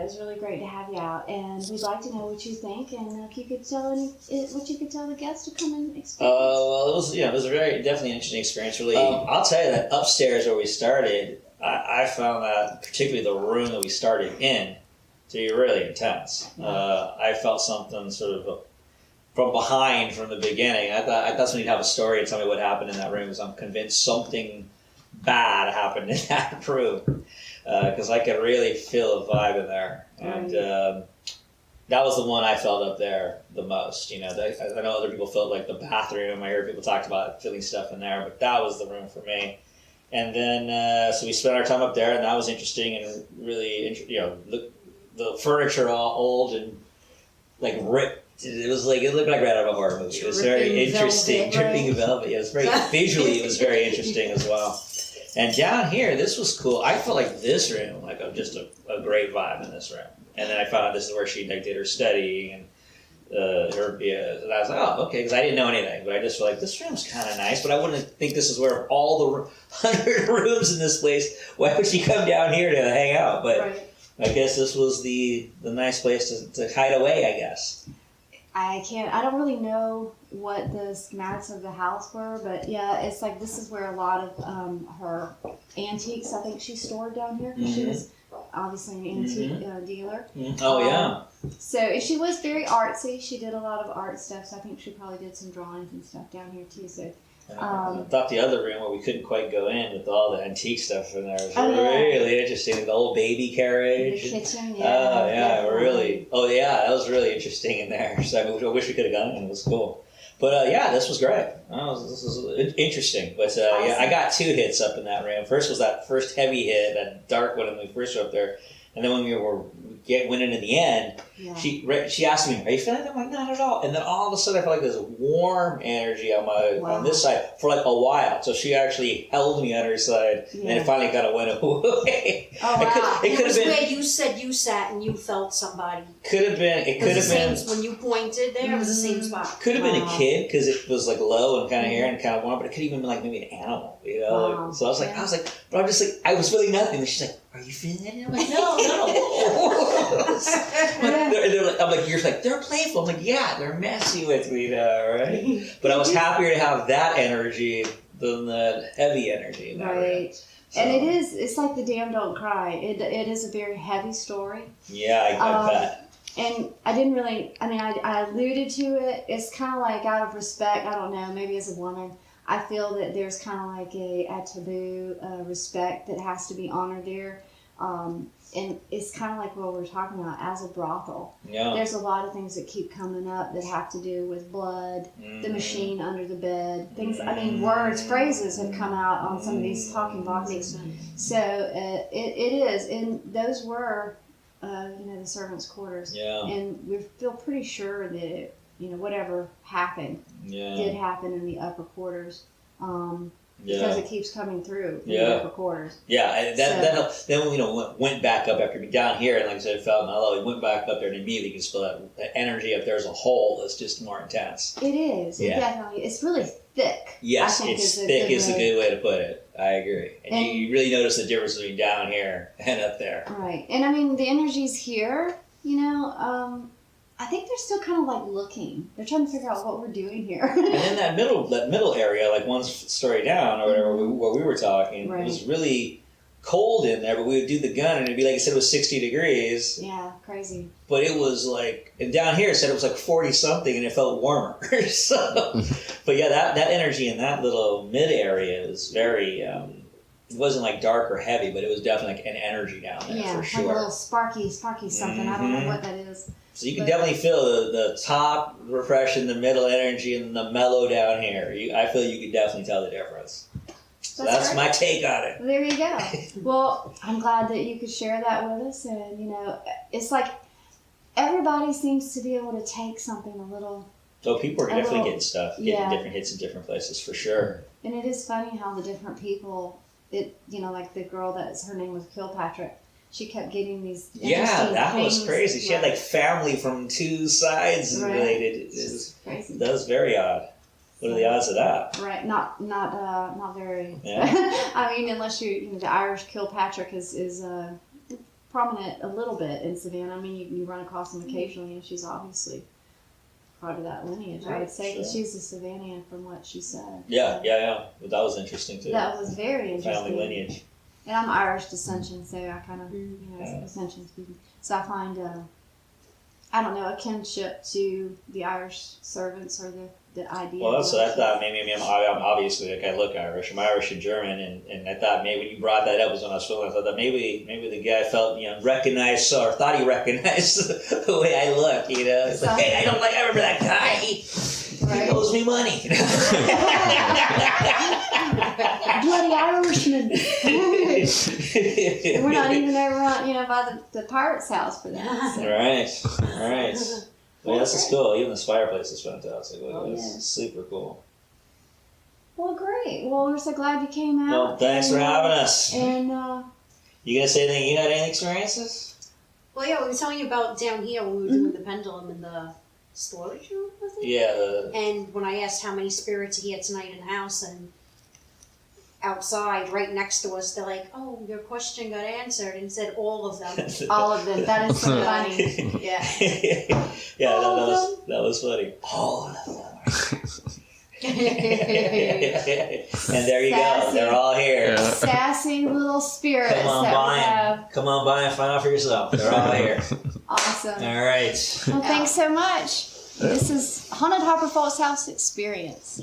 It was really great to have you out, and we'd like to know what you think, and if you could tell what you could tell the guests to come and experience. Well, it was definitely an interesting experience. Really, I'll tell you that upstairs where we started, I found that particularly the room that we started in to be really intense. I felt something sort of from behind from the beginning. I thought somebody'd have a story and tell me what happened in that room, because I'm convinced something bad happened in that room. Because I could really feel a vibe in there, and that was the one I felt up there the most. I know other people felt like the bathroom. I heard people talked about feeling stuff in there, but that was the room for me. And then so we spent our time up there, and that was interesting and really, the furniture all old and like ripped. It was like it looked like right out of a horror movie. It was very interesting, dripping velvet. It was very visually. It was very interesting as well. And down here, this was cool. I felt like this room, like just a great vibe in this room. And then I found out this is where she did her studying and and I was like, oh, okay, because I didn't know anything. But I just felt like this room's kind of nice, but I wouldn't think this is where all the 100 rooms in this place, why would she come down here to hang out? But I guess this was the nice place to hide away, I guess. I don't really know what the schematics of the house were, but yeah, it's like this is where a lot of her antiques, I think she stored down here, because she was obviously an antique dealer. Oh, yeah. So she was very artsy. She did a lot of art stuff, so I think she probably did some drawings and stuff down here too. So I thought the other room where we couldn't quite go in with all the antique stuff in there was really interesting. The old baby carriage. The kitchen, really. Oh, yeah, that was really interesting in there. So I wish we could have gone in. It was cool. But this was great. This was interesting. But I got 2 hits up in that room. First was that first heavy hit, that dark one when we first were up there. And then when we went in the end, she asked me, "Are you feeling it?" I'm like, "Not at all." And then all of a sudden, I felt like this warm energy on this side for like a while. So she actually held me on her side, and it finally kind of went away. Oh wow! It could have been where you said you sat and you felt somebody. Could have been. It could have been when you pointed there. It was the same spot. Could have been a kid because it was like low and kind of here and kind of warm, but it could even been like maybe an animal. So I was like, but I'm just like, I was feeling nothing. And she's like, "Are you feeling it?" And I'm like, no. I'm like, you're like, they're playful. I'm like, yeah, they're messy with me now, right? But I was happier to have that energy than that heavy energy. Right. So. And it's like The Damned Don't Cry. It is a very heavy story. Yeah, I bet. And I didn't really, I alluded to it. It's kind of like out of respect, I don't know, maybe as a woman, I feel that there's kind of like a taboo respect that has to be honored there. And it's kind of like what we're talking about as a brothel. Yeah. There's a lot of things that keep coming up that have to do with blood, the machine under the bed, things, words, phrases have come out on some of these talking boxes. So it is, and those were, the servants' quarters. Yeah. And we feel pretty sure that it, whatever happened did happen in the upper quarters. Because it keeps coming through in the upper quarters. Yeah, and then went back up after being down here, and like I said, it felt mellow. We went back up there, and immediately you can feel that energy up there as a whole that's just more intense. It is. Yeah. Definitely. It's really thick. Yes, it's thick is a good way to put it. I agree. And you really notice the difference between down here and up there. Right. And the energy's here, I think they're still kind of like looking. They're trying to figure out what we're doing here. And in that middle area, like one story down or whatever, where we were talking, it was really cold in there, but we would do the gun and it'd be like, it said it was 60 degrees. Yeah, crazy. But it was like, and down here it said it was like 40 something and it felt warmer. But yeah, that energy in that little mid area is very, it wasn't like dark or heavy, but it was definitely like an energy down there for sure. Like a little sparky something. I don't know what that is. So you can definitely feel the top refreshing, the middle energy, and the mellow down here. I feel you can definitely tell the difference. So that's my take on it. There you go. Well, I'm glad that you could share that with us. And, it's like everybody seems to be able to take something a little... So people are definitely getting stuff, getting different hits in different places, for sure. And it is funny how the different people, like the girl her name was Kilpatrick, she kept getting these that things. Was crazy. She had like family from 2 sides related. It's crazy. That was very odd. What are the odds of that? Right, not very. Yeah. Unless the Irish Kilpatrick is prominent a little bit in Savannah. I mean, you run across them occasionally, and she's obviously part of that lineage. I would say that she's a Savannah from what she said. Yeah. Well, that was interesting too. That was very interesting. Family lineage. And I'm Irish descension, so I kind of, descension speaking. So I find, I don't know, a kinship to the Irish servants or the idea. Well, so I thought maybe I'm obviously like I look Irish. I'm Irish and German, and I thought maybe when you brought that up was when I was feeling. I thought that maybe the guy felt recognized or thought he recognized the way I look. It's like, hey, I remember that guy. He owes me money. Bloody Irishman. And we're not even over on, by the pirate's house for that. So. Right. Well, this is cool. Even this fireplace is fantastic. It's super cool. Well, great. Well, we're so glad you came out. Well, thanks for having us. And you gonna say anything? You had any experiences? Well, yeah, we were telling you about down here when we were doing the pendulum in the storage room, was it? Yeah. And when I asked how many spirits he had tonight in the house, and outside, right next to us, they're like, "Oh, your question got answered," and said all of them. all of them. That is so funny. Yeah. That was funny. All of them. And there you go. They're all here. Yeah. Sassy little spirits. Come on by and find out for yourself. They're all here. Awesome. All right. Well, thanks so much. This is Haunted Hopper Falls House Experience.